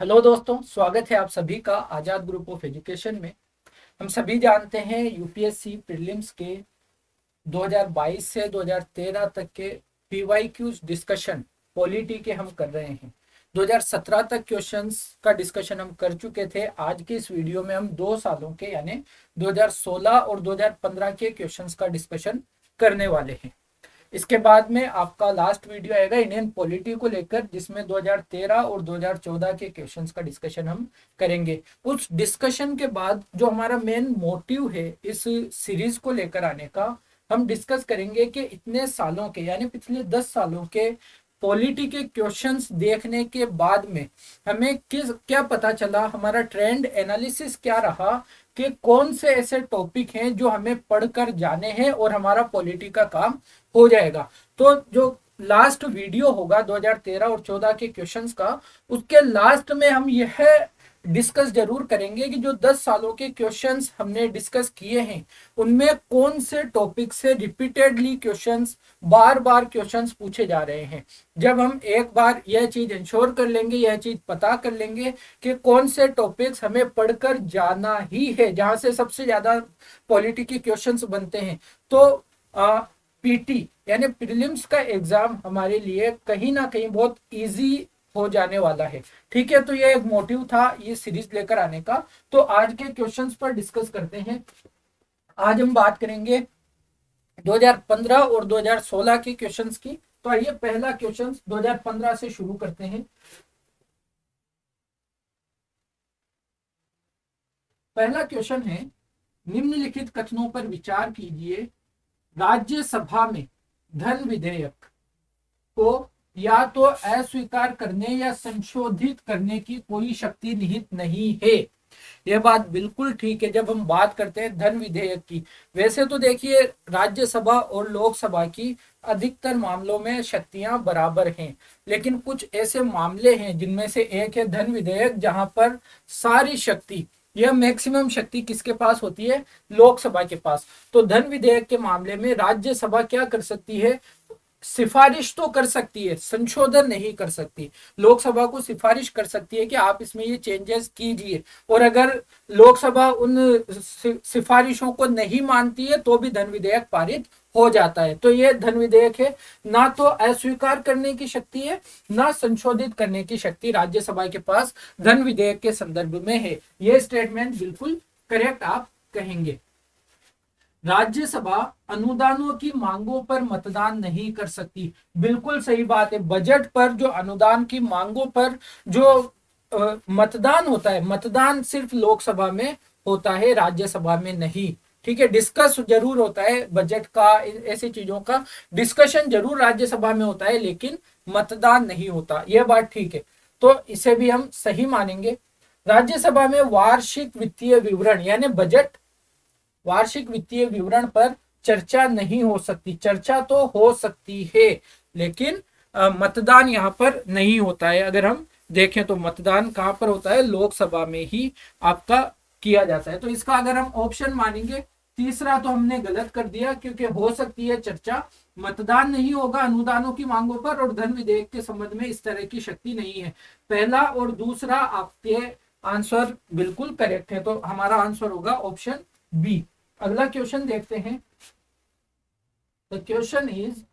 Hello दोस्तों, स्वागत है आप सभी का आजाद ग्रुप ऑफ एजुकेशन में। हम सभी जानते हैं यूपीएससी प्रीलिम्स के 2022 से 2013 तक के पीवाईक्यूज डिस्कशन पॉलिटी के हम कर रहे हैं। 2017 तक क्वेश्चंस का डिस्कशन हम कर चुके थे। आज के इस वीडियो में हम 2 सालों के यानी 2016 और 2015 के क्वेश्चंस का डिस्कशन करने वाले हैं। इसके बाद में आपका लास्ट वीडियो आएगा इंडियन पॉलिटी को लेकर, जिसमें 2013 और 2014 के क्वेश्चंस का डिस्कशन हम करेंगे। उस डिस्कशन के बाद जो हमारा मेन मोटिव है इस सीरीज को लेकर आने का, हम डिस्कस करेंगे कि इतने सालों के यानी पिछले 10 सालों के पॉलिटी के क्वेश्चंस देखने के बाद में हमें किस क्या पता चला, हमारा ट्रेंड एनालिसिस क्या रहा कि कौन से ऐसे टॉपिक हैं जो हमें पढ़कर जाने हैं और हमारा पॉलिटी का काम हो जाएगा। तो जो लास्ट वीडियो होगा 2013 और 14 के क्वेश्चंस का, उसके लास्ट में हम यह डिस्कस जरूर करेंगे कि जो 10 सालों के क्वेश्चंस हमने डिस्कस किए हैं उनमें कौन से टॉपिक से रिपीटेडली क्वेश्चंस बार बार क्वेश्चंस पूछे जा रहे हैं। जब हम एक बार यह चीज इंश्योर कर लेंगे, यह चीज पता कर लेंगे कि कौन से टॉपिक्स हमें पढ़कर जाना ही है, जहां से सबसे ज्यादा पॉलिटी के क्वेश्चंस बनते हैं, तो पीटी यानी प्रीलिम्स का एग्जाम हमारे लिए कहीं ना कहीं बहुत इजी हो जाने वाला है। ठीक है, तो ये एक मोटिव था ये सीरीज लेकर आने का। तो आज के क्वेश्चंस पर डिस्कस करते हैं। आज हम बात करेंगे 2015 और 2016 के क्वेश्चंस की। तो आइए पहला क्वेश्चन 2015 से शुरू करते हैं। पहला क्वेश्चन है, निम्नलिखित कथनों पर विचार कीजिए। राज्यसभा में धन विधेयक को या तो अस्वीकार करने या संशोधित करने की कोई शक्ति निहित नहीं है। यह बात बिल्कुल ठीक है जब हम बात करते हैं धन विधेयक की। वैसे तो देखिए, राज्यसभा और लोकसभा की अधिकतर मामलों में शक्तियां बराबर हैं, लेकिन कुछ ऐसे मामले हैं जिनमें से एक है धन विधेयक, जहां पर सारी शक्ति, यह मैक्सिमम शक्ति किसके पास होती है? लोकसभा के पास। तो धन विधेयक के मामले में राज्यसभा क्या कर सकती है? सिफारिश तो कर सकती है, संशोधन नहीं कर सकती। लोकसभा को सिफारिश कर सकती है कि आप इसमें ये चेंजेस कीजिए, और अगर लोकसभा उन सिफारिशों को नहीं मानती है तो भी धन विधेयक पारित हो जाता है। तो ये धन विधेयक है, ना तो अस्वीकार करने की शक्ति है ना संशोधित करने की शक्ति राज्यसभा के पास धन विधेयक के संदर्भ में है। ये स्टेटमेंट बिल्कुल करेक्ट आप कहेंगे। राज्यसभा अनुदानों की मांगों पर मतदान नहीं कर सकती। बिल्कुल सही बात है। बजट पर जो अनुदान की मांगों पर जो मतदान होता है, मतदान सिर्फ लोकसभा में होता है, राज्यसभा में नहीं। ठीक है, डिस्कस जरूर होता है बजट का, ऐसी चीजों का डिस्कशन जरूर राज्यसभा में होता है, लेकिन मतदान नहीं होता। यह बात ठीक है, तो इसे भी हम सही मानेंगे। राज्यसभा में वार्षिक वित्तीय विवरण यानी बजट, वार्षिक वित्तीय विवरण पर चर्चा नहीं हो सकती। चर्चा तो हो सकती है, लेकिन मतदान यहाँ पर नहीं होता है। अगर हम देखें तो मतदान कहाँ पर होता है? लोकसभा में ही आपका किया जाता है। तो इसका अगर हम ऑप्शन मानेंगे, तीसरा तो हमने गलत कर दिया, क्योंकि हो सकती है चर्चा, मतदान नहीं होगा अनुदानों की मांगों पर, और धन विधेयक के संबंध में इस तरह की शक्ति नहीं है। पहला और दूसरा आपके आंसर बिल्कुल करेक्ट है, तो हमारा आंसर होगा ऑप्शन बी। अगला क्वेश्चन देखते हैं। द क्वेश्चन इज,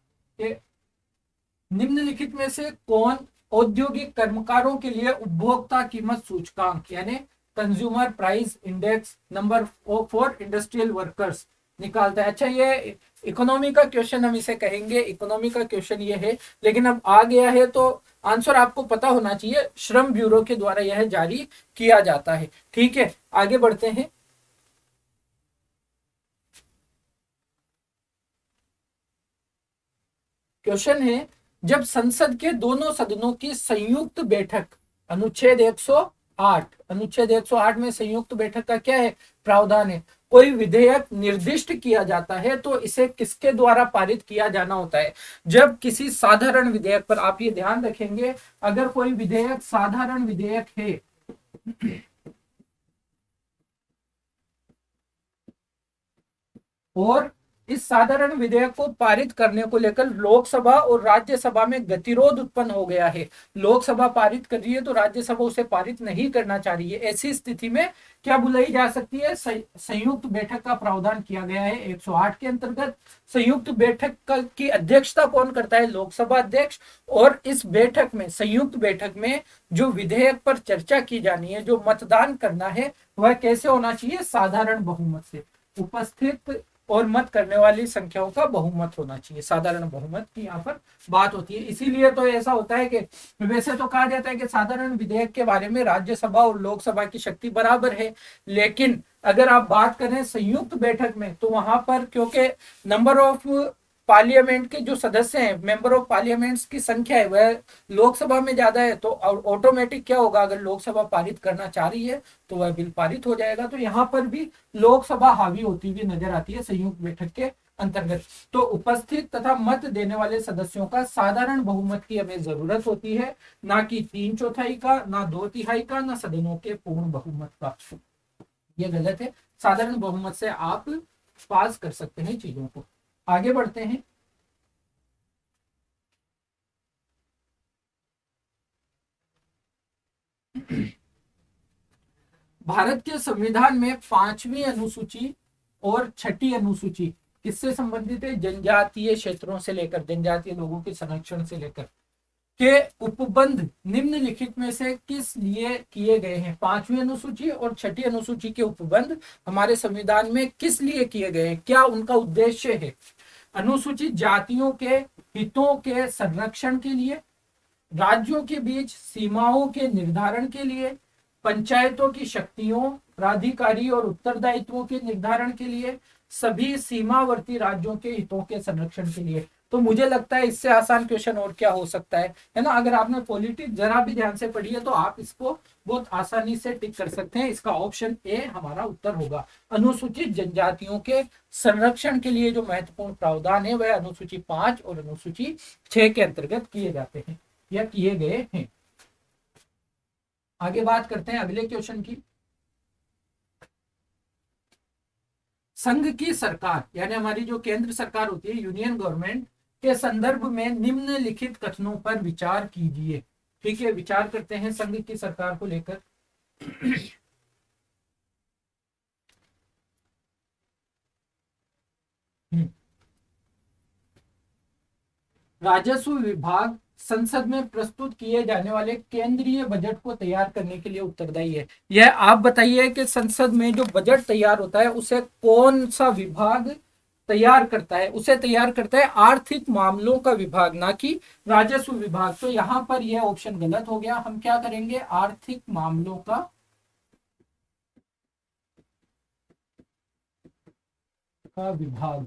निम्नलिखित में से कौन औद्योगिक कर्मकारों के लिए उपभोक्ता कीमत सूचकांक यानी consumer price index number for industrial workers निकालता है? अच्छा, ये इकोनॉमी का क्वेश्चन हम इसे कहेंगे, इकोनॉमी का क्वेश्चन ये है, लेकिन अब आ गया है तो आंसर आपको पता होना चाहिए। श्रम ब्यूरो के द्वारा यह जारी किया जाता है। ठीक है, आगे बढ़ते हैं। क्वेश्चन है, जब संसद के दोनों सदनों की संयुक्त बैठक, अनुच्छेद 108, अनुच्छेद 108 में संयुक्त बैठक का क्या है? प्रावधान है। कोई विधेयक निर्दिष्ट किया जाता है तो इसे किसके द्वारा पारित किया जाना होता है? जब किसी साधारण विधेयक पर, आप ये ध्यान रखेंगे, अगर कोई विधेयक साधारण विधेयक है और इस साधारण विधेयक को पारित करने को लेकर लोकसभा और राज्यसभा में गतिरोध उत्पन्न हो गया है। लोकसभा पारित कर रही है तो राज्यसभा उसे पारित नहीं करना चाह रही है। ऐसी स्थिति में क्या बुलाई जा सकती है, संयुक्त बैठक का प्रावधान किया गया है 108 के अंतर्गत। संयुक्त बैठक की अध्यक्षता कौन करता है, लोकसभा अध्यक्ष। और इस बैठक में, संयुक्त बैठक में जो विधेयक पर चर्चा की जानी है, जो मतदान करना है, वह कैसे होना चाहिए, साधारण बहुमत से। उपस्थित और मत करने वाली संख्याओं का बहुमत होना चाहिए, साधारण बहुमत की यहाँ पर बात होती है। इसीलिए तो ऐसा होता है कि वैसे तो कहा जाता है कि साधारण विधेयक के बारे में राज्यसभा और लोकसभा की शक्ति बराबर है, लेकिन अगर आप बात करें संयुक्त बैठक में तो वहां पर क्योंकि नंबर ऑफ पार्लियामेंट के जो सदस्य हैं, मेंबर ऑफ पार्लियामेंट्स की संख्या है वह लोकसभा में ज्यादा है, तो ऑटोमेटिक क्या होगा, अगर लोकसभा पारित करना चाह रही है तो वह बिल पारित हो जाएगा। तो यहाँ पर भी लोकसभा हावी होती हुई नजर आती है संयुक्त बैठक के अंतर्गत। तो उपस्थित तथा मत देने वाले सदस्यों का साधारण बहुमत की हमें जरूरत होती है, ना कि 3/4 का, ना 2/3 का, ना सदनों के पूर्ण बहुमत का। यह गलत है। साधारण बहुमत से आप पास कर सकते हैं चीजों को। आगे बढ़ते हैं। भारत के संविधान में 5वीं अनुसूची और 6ठी अनुसूची किससे संबंधित है, जनजातीय क्षेत्रों से लेकर, जनजातीय लोगों के संरक्षण से लेकर के उपबंध निम्नलिखित में से किस लिए किए गए हैं। 5वीं अनुसूची और 6ठी अनुसूची के उपबंध हमारे संविधान में किस लिए किए गए हैं, क्या उनका उद्देश्य है। अनुसूचित जातियों के हितों के संरक्षण के लिए, राज्यों के बीच सीमाओं के निर्धारण के लिए, पंचायतों की शक्तियों, प्राधिकारी और उत्तरदायित्वों के निर्धारण के लिए, सभी सीमावर्ती राज्यों के हितों के संरक्षण के लिए। तो मुझे लगता है इससे आसान क्वेश्चन और क्या हो सकता है ना। अगर आपने पॉलिटी जरा भी ध्यान से पढ़ी है तो आप इसको बहुत आसानी से टिक कर सकते हैं। इसका ऑप्शन ए हमारा उत्तर होगा। अनुसूचित जनजातियों के संरक्षण के लिए जो महत्वपूर्ण प्रावधान है वह अनुसूची 5 और अनुसूची 6 के अंतर्गत किए जाते हैं या किए गए हैं। आगे बात करते हैं अगले क्वेश्चन की। संघ की सरकार यानी हमारी जो केंद्र सरकार होती है, यूनियन गवर्नमेंट के संदर्भ में निम्नलिखित कथनों पर विचार कीजिए। ठीक है, विचार करते हैं संघ की सरकार को लेकर। राजस्व विभाग संसद में प्रस्तुत किए जाने वाले केंद्रीय बजट को तैयार करने के लिए उत्तरदायी है। यह आप बताइए कि संसद में जो बजट तैयार होता है उसे कौन सा विभाग तैयार करता है, उसे तैयार करता है आर्थिक मामलों का विभाग, ना कि राजस्व विभाग। तो यहां पर यह ऑप्शन गलत हो गया। हम क्या करेंगे, आर्थिक मामलों का विभाग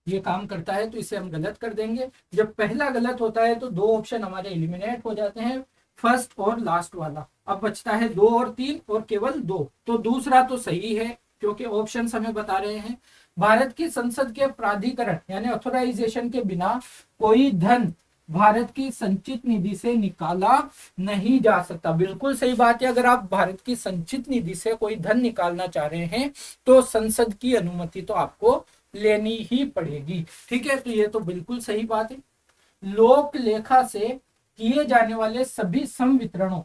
ये काम करता है, तो इसे हम गलत कर देंगे। जब पहला गलत होता है तो दो ऑप्शन हमारे एलिमिनेट हो जाते हैं, फर्स्ट और लास्ट वाला। अब बचता है 2 और 3 और केवल 2। तो दूसरा तो सही है क्योंकि ऑप्शन हमें बता रहे हैं भारत की संसद के प्राधिकरण यानी ऑथोराइजेशन के बिना कोई धन भारत की संचित निधि से निकाला नहीं जा सकता। बिल्कुल सही बात है। अगर आप भारत की संचित निधि से कोई धन निकालना चाह रहे हैं तो संसद की अनुमति तो आपको लेनी ही पड़ेगी। ठीक है, तो ये तो बिल्कुल सही बात है। लोक लेखा से किए जाने वाले सभी संवितरणों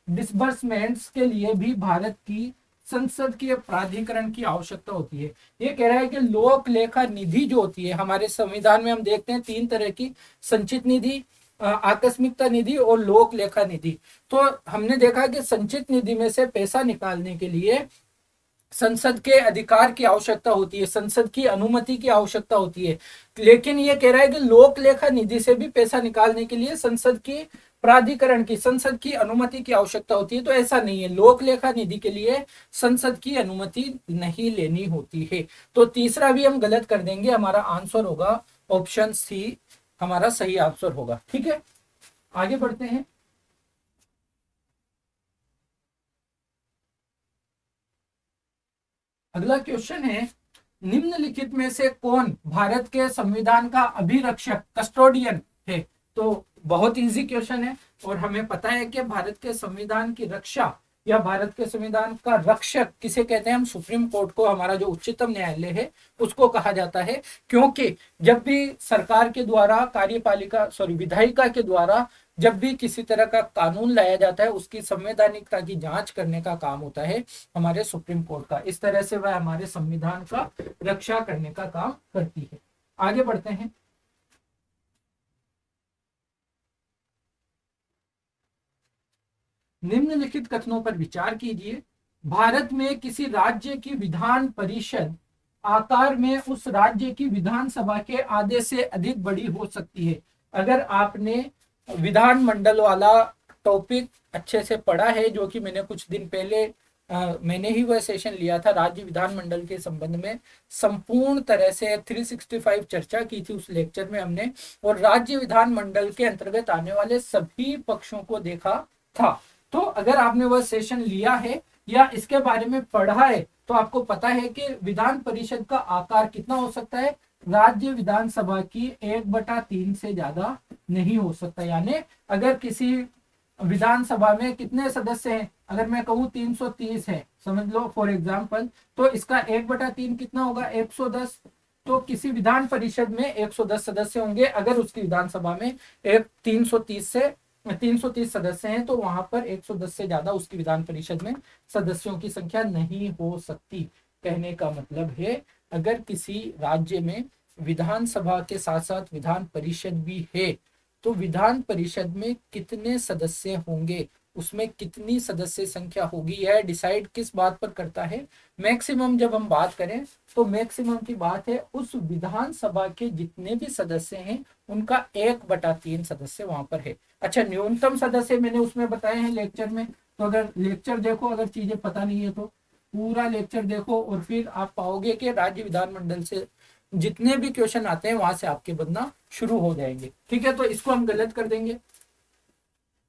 डिसबर्समेंट्स के लिए भी भारत की संसद के प्राधिकरण की आवश्यकता होती है। ये कह रहा है कि लोक लेखा निधि जो होती है हमारे संविधान में, हम देखते हैं 3 तरह की, संचित निधि, आकस्मिकता निधि और लोक लेखा निधि। तो हमने देखा कि संचित निधि में से पैसा निकालने के लिए संसद के अधिकार की आवश्यकता होती है, संसद की अनुमति की आवश्यकता होती है। लेकिन ये कह रहा है कि लोक लेखा निधि से भी पैसा निकालने के लिए संसद की प्राधिकरण की, संसद की अनुमति की आवश्यकता होती है। तो ऐसा नहीं है, लोक लेखा निधि के लिए संसद की अनुमति नहीं लेनी होती है। तो तीसरा भी हम गलत कर देंगे। हमारा आंसर होगा ऑप्शन सी, हमारा सही आंसर होगा। ठीक है, आगे बढ़ते हैं। अगला क्वेश्चन है, निम्नलिखित में से कौन भारत के संविधान का अभिरक्षक, कस्टोडियन है। तो बहुत इजी क्वेश्चन है और हमें पता है कि भारत के संविधान की रक्षा या भारत के संविधान का रक्षक किसे कहते हैं? हम सुप्रीम कोर्ट को, हमारा जो उच्चतम न्यायालय है उसको कहा जाता है। क्योंकि जब भी सरकार के द्वारा, कार्यपालिका विधायिका के द्वारा जब भी किसी तरह का कानून लाया जाता है, उसकी संवैधानिकता की जांच करने का काम होता है हमारे सुप्रीम कोर्ट का। इस तरह से वह हमारे संविधान का रक्षा करने का काम करती है। आगे बढ़ते हैं। निम्नलिखित कथनों पर विचार कीजिए। भारत में किसी राज्य की विधान परिषद आकार में उस राज्य की विधानसभा के आधे से अधिक बड़ी हो सकती है। अगर आपने विधानमंडल वाला टॉपिक अच्छे से पढ़ा है, जो कि मैंने कुछ दिन पहले मैंने ही वह सेशन लिया था राज्य विधानमंडल के संबंध में, संपूर्ण तरह से 365 चर्चा की थी उस लेक्चर में हमने, और राज्य विधानमंडल के अंतर्गत आने वाले सभी पक्षों को देखा था। तो अगर आपने वह सेशन लिया है या इसके बारे में पढ़ा है तो आपको पता है कि विधान परिषद का आकार कितना हो सकता है? राज्य विधानसभा की 1/3 से ज्यादा नहीं हो सकता। यानी अगर किसी विधानसभा में कितने सदस्य हैं, अगर मैं कहूँ 330 है समझ लो फॉर एग्जाम्पल, तो इसका 1/3 कितना होगा? 110। तो किसी विधान परिषद में 110 सदस्य होंगे। अगर उसकी विधानसभा में एक 330 सदस्य हैं तो वहां पर 110 से ज्यादा उसकी विधान परिषद में सदस्यों की संख्या नहीं हो सकती। कहने का मतलब है अगर किसी राज्य में विधानसभा के साथ साथ विधान परिषद भी है तो विधान परिषद में कितने सदस्य होंगे, उसमें कितनी सदस्य संख्या होगी, यह डिसाइड किस बात पर करता है? मैक्सिमम जब हम बात करें तो मैक्सिमम की बात है उस विधानसभा के जितने भी सदस्य हैं उनका 1/3 सदस्य वहां पर है। अच्छा, न्यूनतम सदस्य मैंने उसमें बताए हैं लेक्चर में, तो अगर लेक्चर देखो, अगर चीजें पता नहीं है तो पूरा लेक्चर देखो और फिर आप पाओगे कि राज्य विधानमंडल से जितने भी क्वेश्चन आते हैं वहां से आपके बनना शुरू हो जाएंगे। ठीक है, तो इसको हम गलत कर देंगे।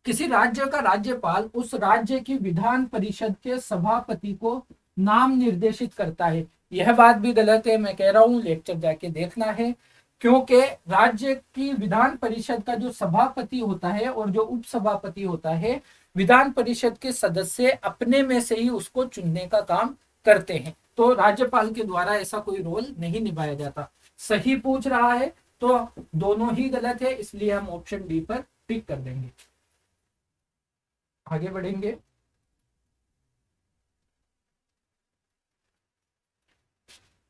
किसी राज्य का राज्यपाल उस राज्य की विधान परिषद के सभापति को नाम निर्देशित करता है। यह बात भी गलत है, मैं कह रहा हूं लेक्चर जाके देखना है। क्योंकि राज्य की विधान परिषद का जो सभापति होता है और जो उप सभापति होता है, विधान परिषद के सदस्य अपने में से ही उसको चुनने का काम करते हैं। तो राज्यपाल के द्वारा ऐसा कोई रोल नहीं निभाया जाता। सही पूछ रहा है तो दोनों ही गलत है, इसलिए हम ऑप्शन डी पर टिक कर देंगे। आगे बढ़ेंगे।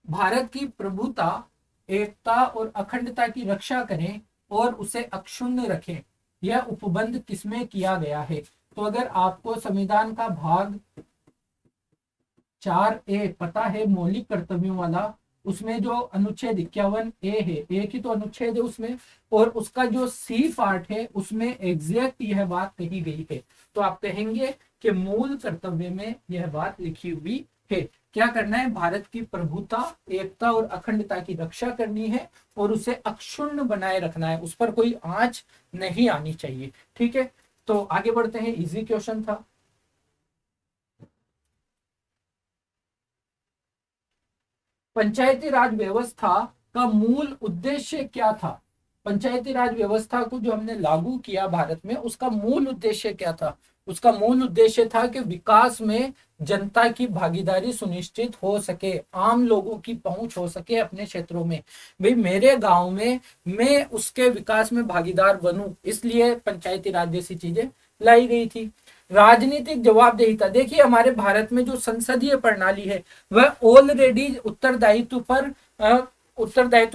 भारत की प्रभुता, एकता और अखंडता की रक्षा करें और उसे अक्षुण्ण रखें, यह उपबंध किसमें किया गया है? तो अगर आपको संविधान का भाग 4A पता है, मौलिक कर्तव्यों वाला, उसमें जो अनुच्छेद 51A है, एक ही तो अनुच्छेद है उसमें, और उसका जो सी पार्ट है उसमें एग्जैक्ट यह बात कही गई है। तो आप कहेंगे कि मूल कर्तव्य में यह बात लिखी हुई है। क्या करना है? भारत की प्रभुता, एकता और अखंडता की रक्षा करनी है और उसे अक्षुण्ण बनाए रखना है, उस पर कोई आंच नहीं आनी चाहिए। ठीक है, तो आगे बढ़ते हैं। इजी क्वेश्चन था। पंचायती राज व्यवस्था का मूल उद्देश्य क्या था? पंचायती राज व्यवस्था को जो हमने लागू किया भारत में, उसका मूल उद्देश्य क्या था? उसका मूल उद्देश्य था कि विकास में जनता की भागीदारी सुनिश्चित हो सके, आम लोगों की पहुंच हो सके अपने क्षेत्रों में। भाई मेरे गांव में मैं उसके विकास में भागीदार बनूं, इसलिए पंचायती राज जैसी चीजें लाई गई थी। राजनीतिक जवाबदेहिता, देखिए हमारे भारत में जो संसदीय प्रणाली है वह ऑलरेडी उत्तरदायित्व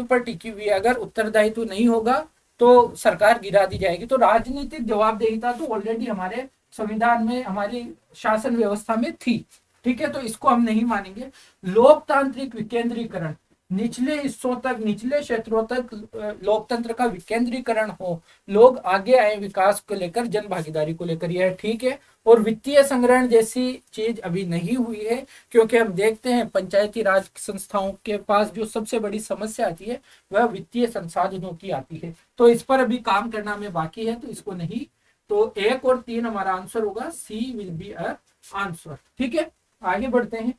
पर टिकी हुई है। अगर उत्तरदायित्व नहीं होगा तो सरकार गिरा दी जाएगी। तो राजनीतिक जवाबदेहिता तो ऑलरेडी हमारे संविधान में, हमारी शासन व्यवस्था में थी। ठीक है, तो इसको हम नहीं मानेंगे। लोकतांत्रिक विकेंद्रीकरण, निचले हिस्सों तक, निचले क्षेत्रों तक लोकतंत्र का विकेंद्रीकरण हो, लोग आगे आए विकास को लेकर, जन भागीदारी को लेकर, यह ठीक है। और वित्तीय संग्रहण जैसी चीज अभी नहीं हुई है, क्योंकि हम देखते हैं पंचायती राज संस्थाओं के पास जो सबसे बड़ी समस्या आती है वह वित्तीय संसाधनों की आती है। तो इस पर अभी काम करना हमें बाकी है, तो इसको नहीं। तो 1 और 3 हमारा आंसर होगा, सी विल बी अ आंसर। ठीक है, आगे बढ़ते हैं।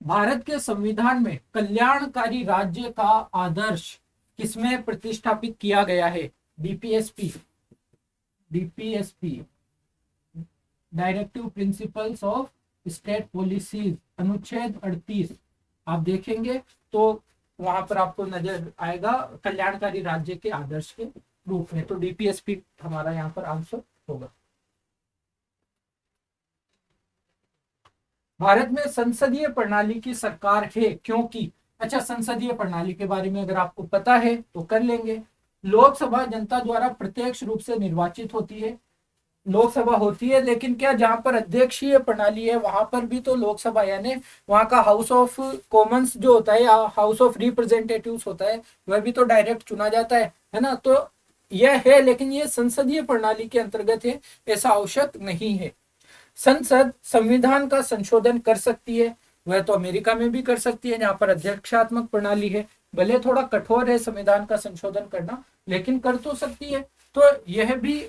भारत के संविधान में कल्याणकारी राज्य का आदर्श किसमें प्रतिस्थापित किया गया है? DPSP, DPSP directive principles of state policies, अनुच्छेद 38 आप देखेंगे तो वहां पर आपको नजर आएगा कल्याणकारी राज्य के आदर्श के रूप में। तो डीपीएसपी हमारा यहाँ पर आंसर होगा। भारत में संसदीय प्रणाली की सरकार है क्योंकि, अच्छा संसदीय प्रणाली के बारे में अगर आपको पता है तो कर लेंगे। लोकसभा जनता द्वारा प्रत्यक्ष रूप से निर्वाचित होती है, लोकसभा होती है, लेकिन क्या जहां पर अध्यक्षीय प्रणाली है वहां पर भी तो लोकसभा यानी वहां का हाउस ऑफ कॉमन्स जो होता है या हाउस ऑफ रिप्रेजेंटेटिव्स होता है वह भी तो डायरेक्ट चुना जाता है ना। तो यह है, लेकिन यह संसदीय प्रणाली के अंतर्गत है, ऐसा आवश्यक नहीं है। संसद संविधान का संशोधन कर सकती है, वह तो अमेरिका में भी कर सकती है जहां पर अध्यक्षात्मक प्रणाली है, भले थोड़ा कठोर है संविधान का संशोधन करना, लेकिन कर तो सकती है। तो यह भी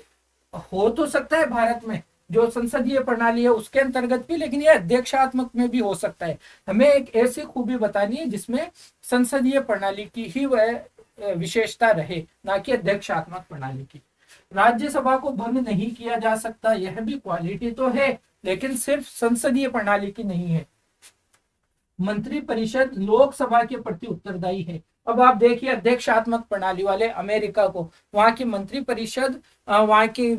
हो तो सकता है भारत में जो संसदीय प्रणाली है उसके अंतर्गत भी, लेकिन यह अध्यक्षात्मक में भी हो सकता है। हमें एक ऐसी खूबी बतानी है जिसमें संसदीय प्रणाली की ही वह विशेषता रहे, ना कि अध्यक्षात्मक प्रणाली की। राज्यसभा को भंग नहीं किया जा सकता, यह भी क्वालिटी तो है, लेकिन सिर्फ संसदीय प्रणाली की नहीं है। मंत्रिपरिषद लोकसभा के प्रति उत्तरदायी है। अब आप देखिए अध्यक्षात्मक प्रणाली वाले अमेरिका को, वहां की मंत्रिपरिषद वहां की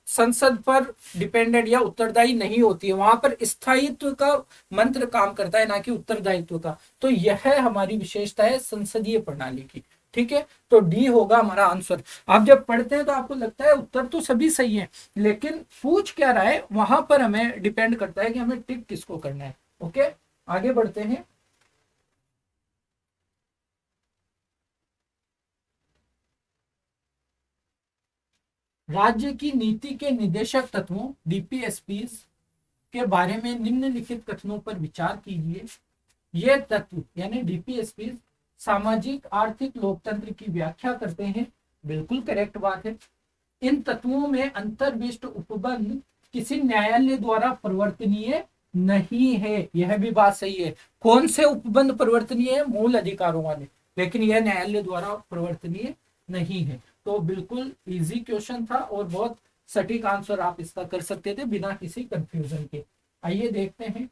संसद पर डिपेंडेंट या उत्तरदायी नहीं होती है, वहां पर स्थायित्व का मंत्र काम करता है, ना कि उत्तरदायित्व का। तो यह हमारी विशेषता है संसदीय प्रणाली की। ठीक है, तो डी होगा हमारा आंसर। आप जब पढ़ते हैं तो आपको लगता है उत्तर तो सभी सही है, लेकिन पूछ क्या रहा है वहां पर हमें डिपेंड करता है कि हमें टिक किसको करना है। ओके, आगे बढ़ते हैं। राज्य की नीति के निदेशक तत्वों डीपीएसपी के बारे में निम्नलिखित कथनों पर विचार कीजिए। ये तत्व यानी डीपीएसपी सामाजिक आर्थिक लोकतंत्र की व्याख्या करते हैं, बिल्कुल करेक्ट बात है। इन तत्वों में अंतर्विष्ट उपबंध किसी न्यायालय द्वारा परिवर्तनीय नहीं है, यह भी बात सही है। कौन से उपबंध परिवर्तनीय है? मूल अधिकारों वाले, लेकिन यह न्यायालय द्वारा परिवर्तनीय नहीं है। तो बिल्कुल इजी क्वेश्चन था और बहुत सटीक आंसर आप इसका कर सकते थे बिना किसी कंफ्यूजन के। आइए देखते हैं।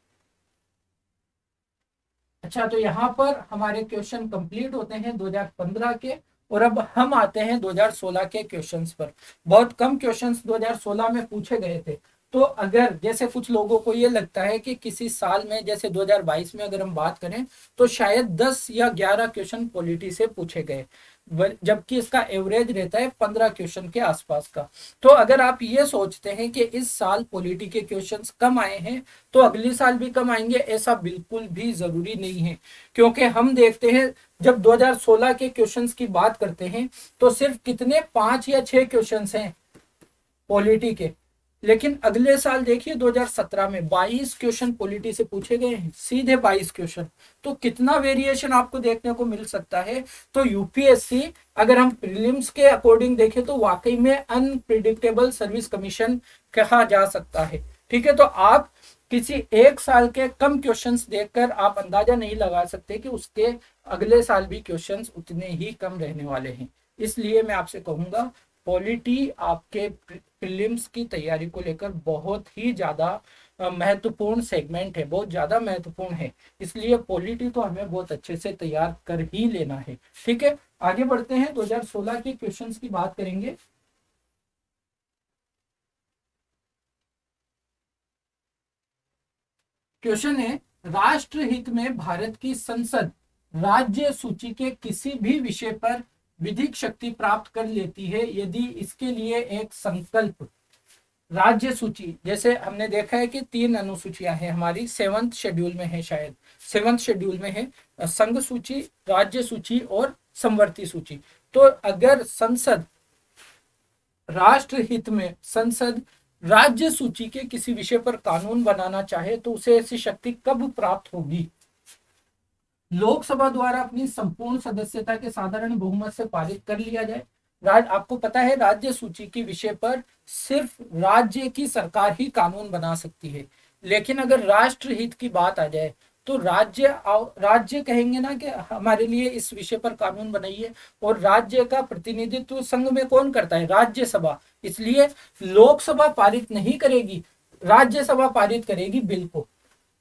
अच्छा, तो यहाँ पर हमारे क्वेश्चन कंप्लीट होते हैं 2015 के, और अब हम आते हैं 2016 के क्वेश्चंस पर। बहुत कम क्वेश्चंस 2016 में पूछे गए थे। तो अगर जैसे कुछ लोगों को ये लगता है कि किसी साल में जैसे 2022 में अगर हम बात करें तो शायद 10 या 11 क्वेश्चन पॉलिटी से पूछे गए, जबकि इसका एवरेज रहता है 15 क्वेश्चन के आसपास का। तो अगर आप ये सोचते हैं कि इस साल पॉलिटी के क्वेश्चंस कम आए हैं तो अगले साल भी कम आएंगे, ऐसा बिल्कुल भी जरूरी नहीं है। क्योंकि हम देखते हैं जब 2016 के क्वेश्चंस की बात करते हैं तो सिर्फ कितने 5 या 6 क्वेश्चंस हैं पॉलिटी के, लेकिन अगले साल देखिए 2017 में 22 क्वेश्चन पॉलिटी से पूछे गए हैं, सीधे 22 क्वेश्चन। तो कितना वेरिएशन आपको देखने को मिल सकता है। तो यूपीएससी अगर हम प्रीलिम्स के अकॉर्डिंग देखें तो वाकई में अनप्रिडिक्टेबल सर्विस कमीशन कहा जा सकता है। ठीक है, तो आप किसी एक साल के कम क्वेश्चंस देखकर आप अंदाजा नहीं लगा सकते कि उसके अगले साल भी क्वेश्चंस उतने ही कम रहने वाले हैं। इसलिए मैं आपसे कहूंगा पॉलिटी आपके प्रीलिम्स की तैयारी को लेकर बहुत ही ज्यादा महत्वपूर्ण सेगमेंट है, बहुत ज्यादा महत्वपूर्ण है। इसलिए पॉलिटी तो हमें बहुत अच्छे से तैयार कर ही लेना है। ठीक है, आगे बढ़ते हैं 2016 के क्वेश्चंस की बात करेंगे। क्वेश्चन है, राष्ट्रहित में भारत की संसद राज्य सूची के किसी भी विषय पर विधिक शक्ति प्राप्त कर लेती है यदि इसके लिए एक संकल्प। राज्य सूची जैसे हमने देखा है कि 3 अनुसूचियां हैं हमारी, 7th शेड्यूल में है, शायद 7th शेड्यूल में है संघ सूची, राज्य सूची और समवर्ती सूची। तो अगर संसद राष्ट्रहित में संसद राज्य सूची के किसी विषय पर कानून बनाना चाहे तो उसे ऐसी शक्ति कब प्राप्त होगी? लोकसभा द्वारा अपनी संपूर्ण सदस्यता के साधारण बहुमत से पारित कर लिया जाए। आपको पता है राज्य सूची के विषय पर सिर्फ राज्य की सरकार ही कानून बना सकती है, लेकिन अगर राष्ट्रहित की बात आ जाए तो राज्य कहेंगे ना कि हमारे लिए इस विषय पर कानून बनाइए, और राज्य का प्रतिनिधित्व संघ में कौन करता है? राज्यसभा। इसलिए लोकसभा पारित नहीं करेगी, राज्यसभा पारित करेगी बिल को,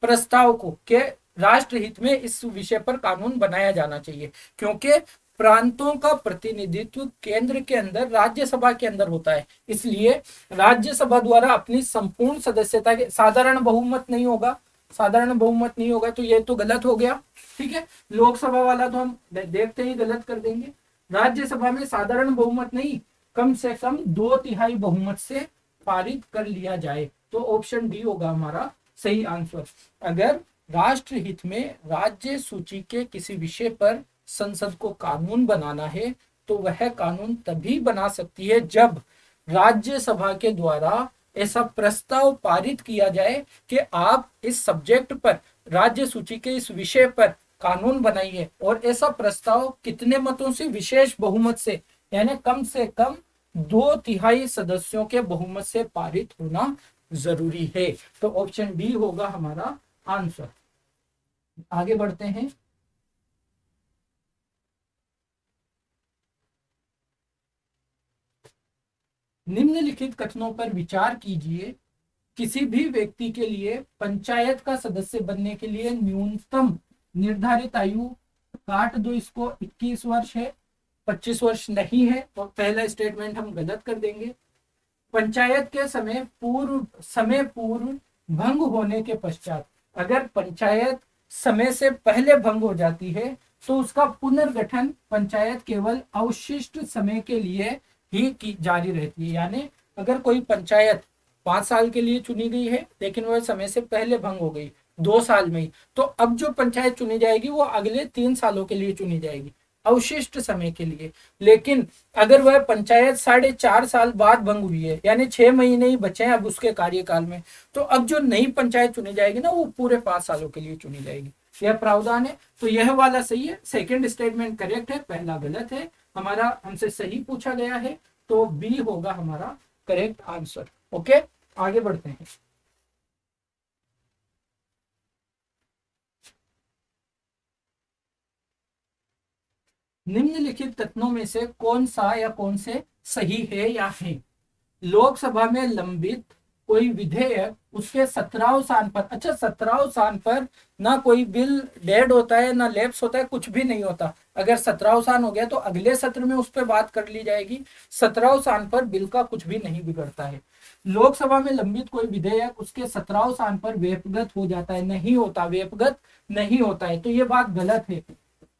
प्रस्ताव को, के राष्ट्रहित में इस विषय पर कानून बनाया जाना चाहिए। क्योंकि प्रांतों का प्रतिनिधित्व केंद्र के अंदर राज्यसभा के अंदर होता है, इसलिए राज्यसभा द्वारा अपनी संपूर्ण सदस्यता के, साधारण बहुमत नहीं होगा, साधारण बहुमत नहीं होगा तो ये तो गलत हो गया, ठीक है। लोकसभा वाला तो हम देखते ही गलत कर देंगे। राज्यसभा में साधारण बहुमत नहीं, कम से कम 2/3 बहुमत से पारित कर लिया जाए, तो ऑप्शन डी होगा हमारा सही आंसर। अगर राष्ट्रहित में राज्य सूची के किसी विषय पर संसद को कानून बनाना है तो वह कानून तभी बना सकती है जब राज्यसभा के द्वारा ऐसा प्रस्ताव पारित किया जाए कि आप इस सब्जेक्ट पर, राज्य सूची के इस विषय पर कानून बनाइए, और ऐसा प्रस्ताव कितने मतों से? विशेष बहुमत से, यानी कम से कम 2/3 सदस्यों के बहुमत से पारित होना जरूरी है। तो ऑप्शन डी होगा हमारा आंसर। आगे बढ़ते हैं। निम्नलिखित कथनों पर विचार कीजिए। किसी भी व्यक्ति के लिए पंचायत का सदस्य बनने के लिए न्यूनतम निर्धारित आयु, काट दो इसको, 21 वर्ष है, 25 वर्ष नहीं है, तो पहला स्टेटमेंट हम गलत कर देंगे। पंचायत के समय पूर्व भंग होने के पश्चात, अगर पंचायत समय से पहले भंग हो जाती है तो उसका पुनर्गठन पंचायत केवल अवशिष्ट समय के लिए ही की जारी रहती है। यानी अगर कोई पंचायत 5 साल के लिए चुनी गई है लेकिन वह समय से पहले भंग हो गई 2 साल में ही, तो अब जो पंचायत चुनी जाएगी वो अगले 3 सालों के लिए चुनी जाएगी, अवशिष्ट समय के लिए। लेकिन अगर वह पंचायत 4.5 साल बाद भंग हुई है, यानी 6 महीने ही बचे हैं अब उसके कार्यकाल में, तो अब जो नई पंचायत चुनी जाएगी ना वो पूरे 5 सालों के लिए चुनी जाएगी। यह प्रावधान है। तो यह वाला सही है, सेकंड स्टेटमेंट करेक्ट है, पहला गलत है। हमारा हमसे सही पूछा गया है तो बी होगा हमारा करेक्ट आंसर। ओके, आगे बढ़ते हैं। निम्नलिखित कथनों में से कौन सा या कौन से सही है या है? लोकसभा में लंबित कोई विधेयक उसके 17वें स्थान पर, अच्छा 17वें स्थान पर ना कोई बिल डेड होता है ना लैप्स होता है, कुछ भी नहीं होता। अगर 17वें स्थान हो गया तो अगले सत्र में उस पर बात कर ली जाएगी। 17वें स्थान पर बिल का कुछ भी नहीं बिगड़ता है। लोकसभा में लंबित कोई विधेयक उसके 17वें स्थान पर वेपगत हो जाता है, नहीं होता, वेपगत नहीं होता है, तो ये बात गलत है।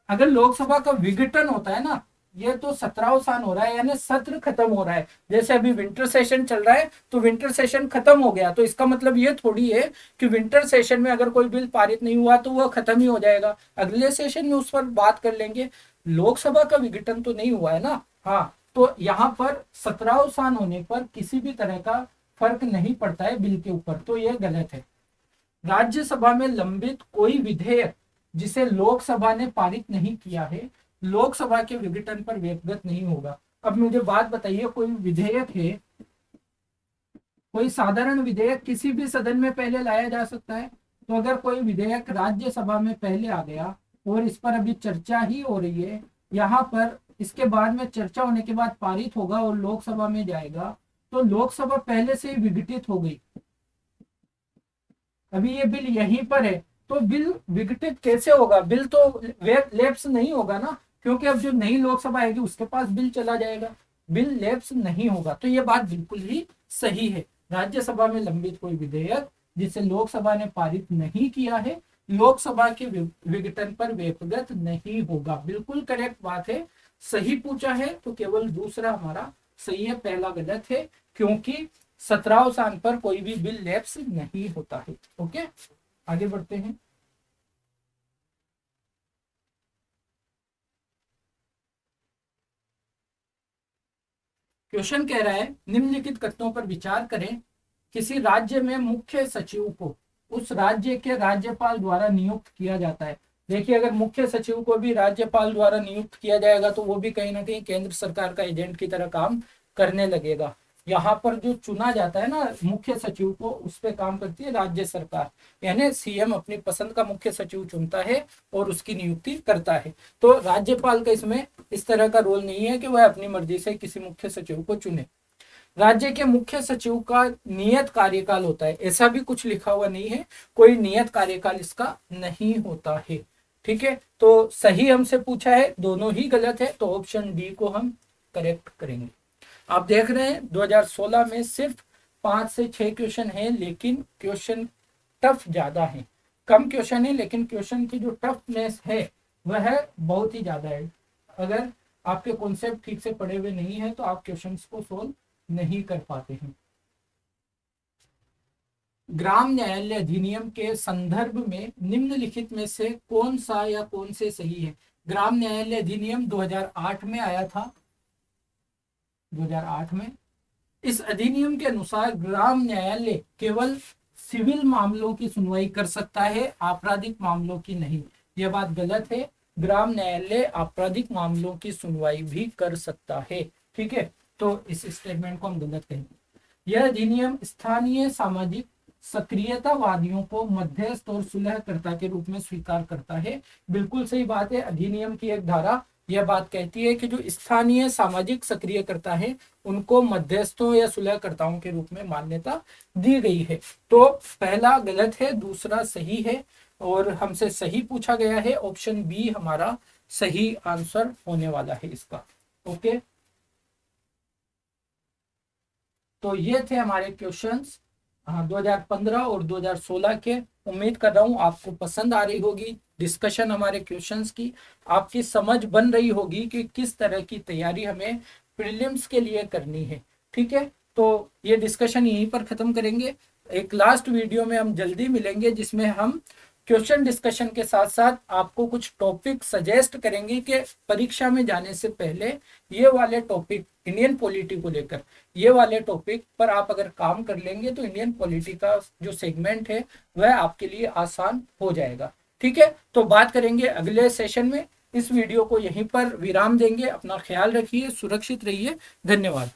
अगर लोकसभा का विघटन होता है ना, ये तो 17वें स्थान हो रहा है, यानी सत्र खत्म हो रहा है। जैसे अभी विंटर सेशन चल रहा है तो विंटर सेशन खत्म हो गया, तो इसका मतलब ये थोड़ी है कि विंटर सेशन में अगर कोई बिल पारित नहीं हुआ तो वह खत्म ही हो जाएगा, अगले सेशन में उस पर बात कर लेंगे। लोकसभा का विघटन तो नहीं हुआ है ना। हाँ, तो यहाँ पर 17वें स्थान होने पर किसी भी तरह का फर्क नहीं पड़ता है बिल के ऊपर, तो यह गलत है। राज्यसभा में लंबित कोई विधेयक जिसे लोकसभा ने पारित नहीं किया है, लोकसभा के विघटन पर वेपगत नहीं होगा। अब मुझे बात बताइए, कोई विधेयक है, कोई साधारण विधेयक किसी भी सदन में पहले लाया जा सकता है, तो अगर कोई विधेयक राज्यसभा में पहले आ गया और इस पर अभी चर्चा ही हो रही है, यहाँ पर इसके बाद में चर्चा होने के बाद पारित होगा और लोकसभा में जाएगा, तो लोकसभा पहले से ही विघटित हो गई। अभी ये बिल यहीं पर है, तो बिल विघटित कैसे होगा? बिल तो लैप्स नहीं होगा ना, क्योंकि अब जो नई लोकसभा आएगी उसके पास बिल चला जाएगा, बिल लैप्स नहीं होगा। तो ये बात बिल्कुल ही सही है। राज्यसभा में लंबित कोई विधेयक जिसे लोकसभा ने पारित नहीं किया है, लोकसभा के विघटन पर वेपगत नहीं होगा। बिल्कुल करेक्ट बात है, सही पूछा है तो केवल दूसरा हमारा सही है, पहला गलत है, क्योंकि 17वें स्थान पर कोई भी बिल लैप्स नहीं होता है। ओके, आगे बढ़ते हैं। क्वेश्चन कह रहा है निम्नलिखित कथनों पर विचार करें। किसी राज्य में मुख्य सचिव को उस राज्य के राज्यपाल द्वारा नियुक्त किया जाता है। देखिए, अगर मुख्य सचिव को भी राज्यपाल द्वारा नियुक्त किया जाएगा तो वो भी कहीं ना कहीं केंद्र सरकार का एजेंट की तरह काम करने लगेगा। यहाँ पर जो चुना जाता है ना मुख्य सचिव को, उस पे काम करती है राज्य सरकार, यानी सीएम अपनी पसंद का मुख्य सचिव चुनता है और उसकी नियुक्ति करता है। तो राज्यपाल का इसमें इस तरह का रोल नहीं है कि वह अपनी मर्जी से किसी मुख्य सचिव को चुने। राज्य के मुख्य सचिव का नियत कार्यकाल होता है, ऐसा भी कुछ लिखा हुआ नहीं है, कोई नियत कार्यकाल इसका नहीं होता है। ठीक है, तो सही हमसे पूछा है, दोनों ही गलत है, तो ऑप्शन डी को हम करेक्ट करेंगे। आप देख रहे हैं 2016 में सिर्फ 5 से 6 क्वेश्चन है, लेकिन क्वेश्चन टफ ज्यादा है। कम क्वेश्चन है लेकिन क्वेश्चन की जो टफनेस है वह बहुत ही ज्यादा है। अगर आपके कॉन्सेप्ट ठीक से पढ़े हुए नहीं है तो आप क्वेश्चंस को सोल्व नहीं कर पाते हैं। ग्राम न्यायालय अधिनियम के संदर्भ में निम्नलिखित में से कौन सा या कौन से सही है। ग्राम न्यायालय अधिनियम 2008 में आया था, 2008 में। इस अधिनियम के अनुसार ग्राम न्यायालय केवल सिविल मामलों की सुनवाई कर सकता है, आपराधिक मामलों की नहीं। यह बात गलत है, ग्राम न्यायालय आपराधिक मामलों की सुनवाई भी कर सकता है। ठीक है, तो इस स्टेटमेंट को हम गलत कहेंगे। यह अधिनियम स्थानीय सामाजिक सक्रियतावादियों को मध्यस्थ और सुलहकर्ता के रूप में स्वीकार करता है। बिल्कुल सही बात है, अधिनियम की एक धारा यह बात कहती है कि जो स्थानीय सामाजिक सक्रियकर्ता है उनको मध्यस्थों या सुलहकर्ताओं के रूप में मान्यता दी गई है। तो पहला गलत है, दूसरा सही है, और हमसे सही पूछा गया है, ऑप्शन बी हमारा सही आंसर होने वाला है इसका। ओके, तो ये थे हमारे क्वेश्चंस 2015 और 2016 के। उम्मीद कर रहा हूँ आपको पसंद आ रही होगी डिस्कशन हमारे क्वेश्चंस की, आपकी समझ बन रही होगी कि किस तरह की तैयारी हमें प्रीलिम्स के लिए करनी है। ठीक है, तो ये डिस्कशन यहीं पर खत्म करेंगे। एक लास्ट वीडियो में हम जल्दी मिलेंगे जिसमें हम क्वेश्चन डिस्कशन के साथ साथ आपको कुछ टॉपिक सजेस्ट करेंगे कि परीक्षा में जाने से पहले ये वाले टॉपिक इंडियन पॉलिटी को लेकर, ये वाले टॉपिक पर आप अगर काम कर लेंगे तो इंडियन पॉलिटी का जो सेगमेंट है वह आपके लिए आसान हो जाएगा। ठीक है, तो बात करेंगे अगले सेशन में। इस वीडियो को यहीं पर विराम देंगे। अपना ख्याल रखिए, सुरक्षित रहिए, धन्यवाद।